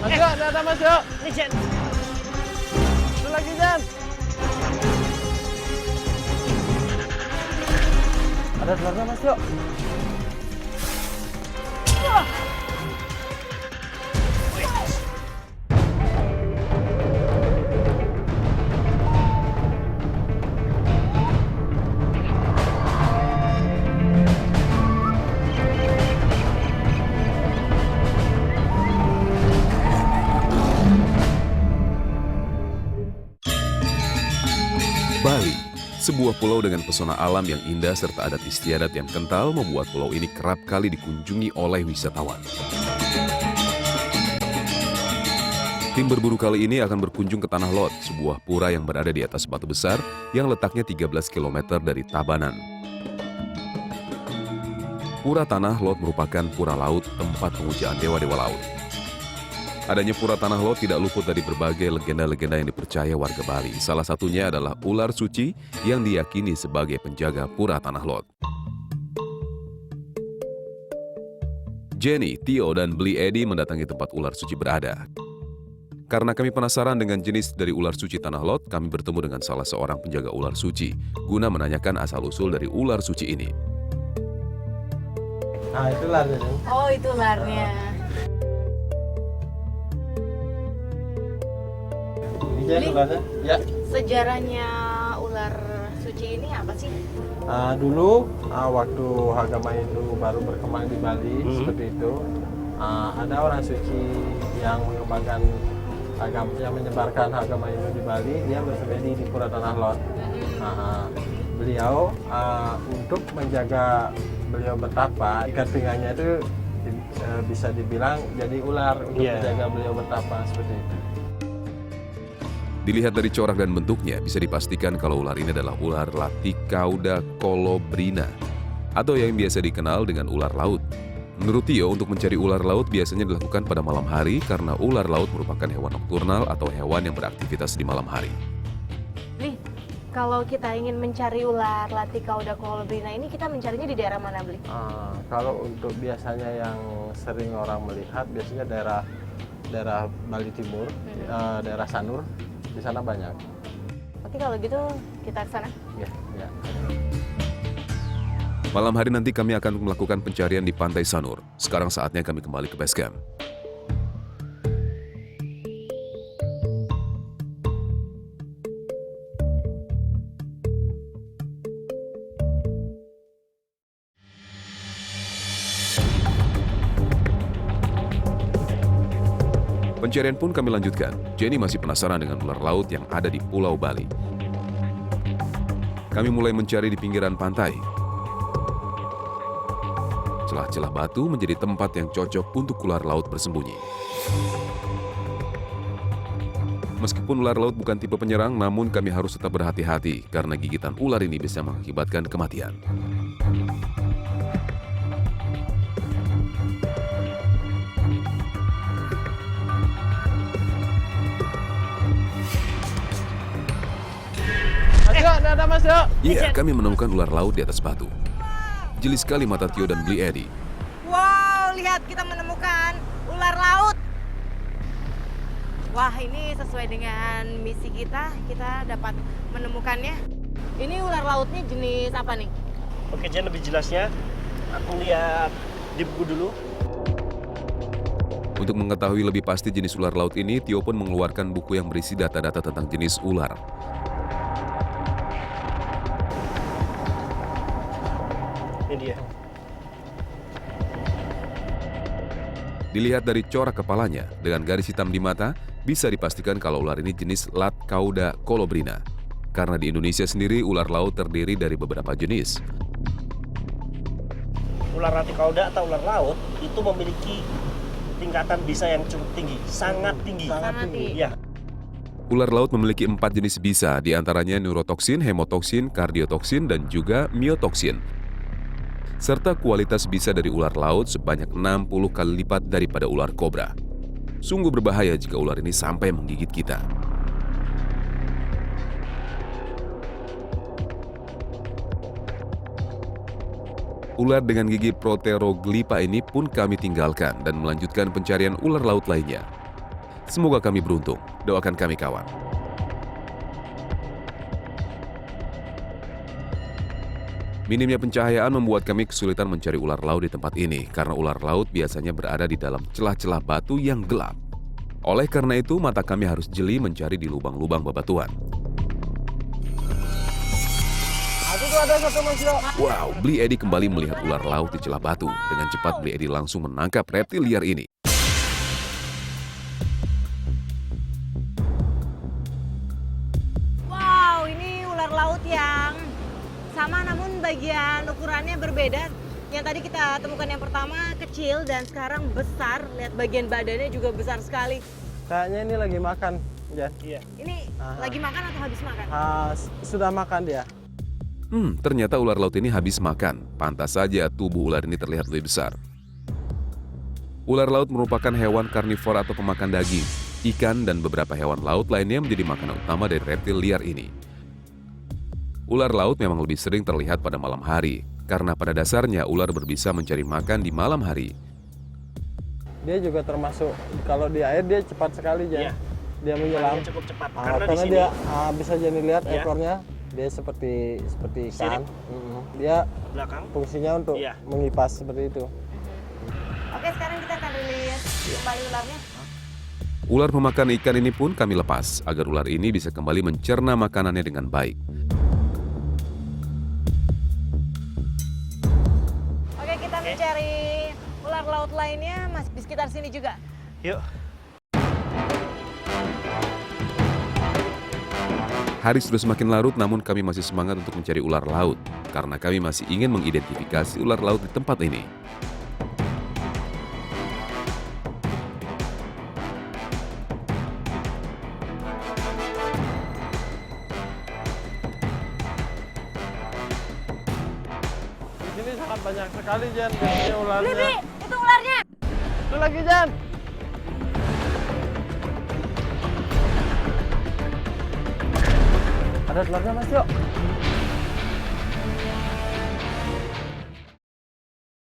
Masuk, ada masuk. Nih, Jen. Satu lagi, Jan. Ada telurnya, masuk. Bali, sebuah pulau dengan pesona alam yang indah serta adat istiadat yang kental membuat pulau ini kerap kali dikunjungi oleh wisatawan. Tim berburu kali ini akan berkunjung ke Tanah Lot, sebuah pura yang berada di atas batu besar yang letaknya 13 km dari Tabanan. Pura Tanah Lot merupakan pura laut tempat pemujaan dewa-dewa laut. Adanya Pura Tanah Lot tidak luput dari berbagai legenda-legenda yang dipercaya warga Bali. Salah satunya adalah ular suci yang diyakini sebagai penjaga Pura Tanah Lot. Jenny, Tio, dan Bli Edi mendatangi tempat ular suci berada. Karena kami penasaran dengan jenis dari ular suci Tanah Lot, kami bertemu dengan salah seorang penjaga ular suci guna menanyakan asal-usul dari ular suci ini. Nah, itu ularnya. Oh, itu ularnya. Ini ularnya. Ya. Sejarahnya ular suci ini apa sih? Dulu waktu agama itu baru berkembang di Bali seperti itu, ada orang suci yang mengembangkan agama, yang menyebarkan agama itu di Bali, dia bersemedi di Pura Tanah Lot. Beliau untuk menjaga beliau bertapa, ikat pinggangnya itu bisa dibilang jadi ular untuk menjaga beliau bertapa seperti itu. Dilihat dari corak dan bentuknya, bisa dipastikan kalau ular ini adalah ular Laticauda colobrina, atau yang biasa dikenal dengan ular laut. Menurut Tio, untuk mencari ular laut biasanya dilakukan pada malam hari karena ular laut merupakan hewan nokturnal atau hewan yang beraktivitas di malam hari. Bli, kalau kita ingin mencari ular Laticauda colobrina ini, kita mencarinya di daerah mana, Bli? Kalau untuk biasanya yang sering orang melihat, biasanya daerah Bali Timur, daerah Sanur. Di sana banyak. Oke, kalau gitu kita ke sana. Ya. Malam hari nanti kami akan melakukan pencarian di Pantai Sanur. Sekarang saatnya kami kembali ke base camp. Pencarian pun kami lanjutkan. Jenny masih penasaran dengan ular laut yang ada di Pulau Bali. Kami mulai mencari di pinggiran pantai. Celah-celah batu menjadi tempat yang cocok untuk ular laut bersembunyi. Meskipun ular laut bukan tipe penyerang, namun kami harus tetap berhati-hati karena gigitan ular ini bisa mengakibatkan kematian. Ada masuk. Iya, kami menemukan ular laut di atas batu. Jeli sekali mata Tio dan Bli Edi. Wow, lihat kita menemukan ular laut. Wah, ini sesuai dengan misi kita dapat menemukannya. Ini ular lautnya jenis apa nih? Oke, Jen, lebih jelasnya aku lihat di buku dulu. Untuk mengetahui lebih pasti jenis ular laut ini, Tio pun mengeluarkan buku yang berisi data-data tentang jenis ular. Ini dia. Dilihat dari corak kepalanya, dengan garis hitam di mata, bisa dipastikan kalau ular ini jenis Laticauda colobrina. Karena di Indonesia sendiri, ular laut terdiri dari beberapa jenis. Ular Laticauda atau ular laut itu memiliki tingkatan bisa yang cukup tinggi, sangat tinggi. Sangat tinggi. Ya. Ular laut memiliki 4 jenis bisa, diantaranya neurotoksin, hemotoksin, kardiotoksin, dan juga miotoksin. Serta kualitas bisa dari ular laut sebanyak 60 kali lipat daripada ular kobra. Sungguh berbahaya jika ular ini sampai menggigit kita. Ular dengan gigi Proteroglipa ini pun kami tinggalkan dan melanjutkan pencarian ular laut lainnya. Semoga kami beruntung. Doakan kami kawan. Minimnya pencahayaan membuat kami kesulitan mencari ular laut di tempat ini karena ular laut biasanya berada di dalam celah-celah batu yang gelap. Oleh karena itu, mata kami harus jeli mencari di lubang-lubang bebatuan. Itu ada satu Mas Yo. Wow, Bli Edi kembali melihat ular laut di celah batu. Dengan cepat Bli Edi langsung menangkap reptil liar ini. Wow, ini ular laut yang sama namun bagian ukurannya berbeda. Yang tadi kita temukan yang pertama kecil dan sekarang besar. Lihat bagian badannya juga besar sekali. Kayaknya ini lagi makan, Jan. Iya. Ini lagi makan atau habis makan? Sudah makan dia. Ternyata ular laut ini habis makan. Pantas saja tubuh ular ini terlihat lebih besar. Ular laut merupakan hewan karnivora atau pemakan daging. Ikan dan beberapa hewan laut lainnya menjadi makanan utama dari reptil liar ini. Ular laut memang lebih sering terlihat pada malam hari, karena pada dasarnya ular berbisa mencari makan di malam hari. Dia juga termasuk, kalau di air dia cepat sekali, Jan. Iya. Dia menyelam. Dia cukup cepat. Karena di Karena sini dia bisa jadi lihat Iya. ekornya, dia seperti ikan. Sirip. Dia belakang. fungsinya untuk Iya. mengipas seperti itu. Oke, sekarang kita akan rilis kembali ularnya. Ular pemakan ikan ini pun kami lepas, agar ular ini bisa kembali mencerna makanannya dengan baik. Oke, kita mencari ular laut lainnya masih di sekitar sini juga. Yuk. Hari sudah semakin larut, namun kami masih semangat untuk mencari ular laut, karena kami masih ingin mengidentifikasi ular laut di tempat ini. Di sini sangat banyak sekali, Jan. Biasanya ularnya. Bibi, itu ularnya. Itu lagi, Jan. Ada ularnya, Mas Yo.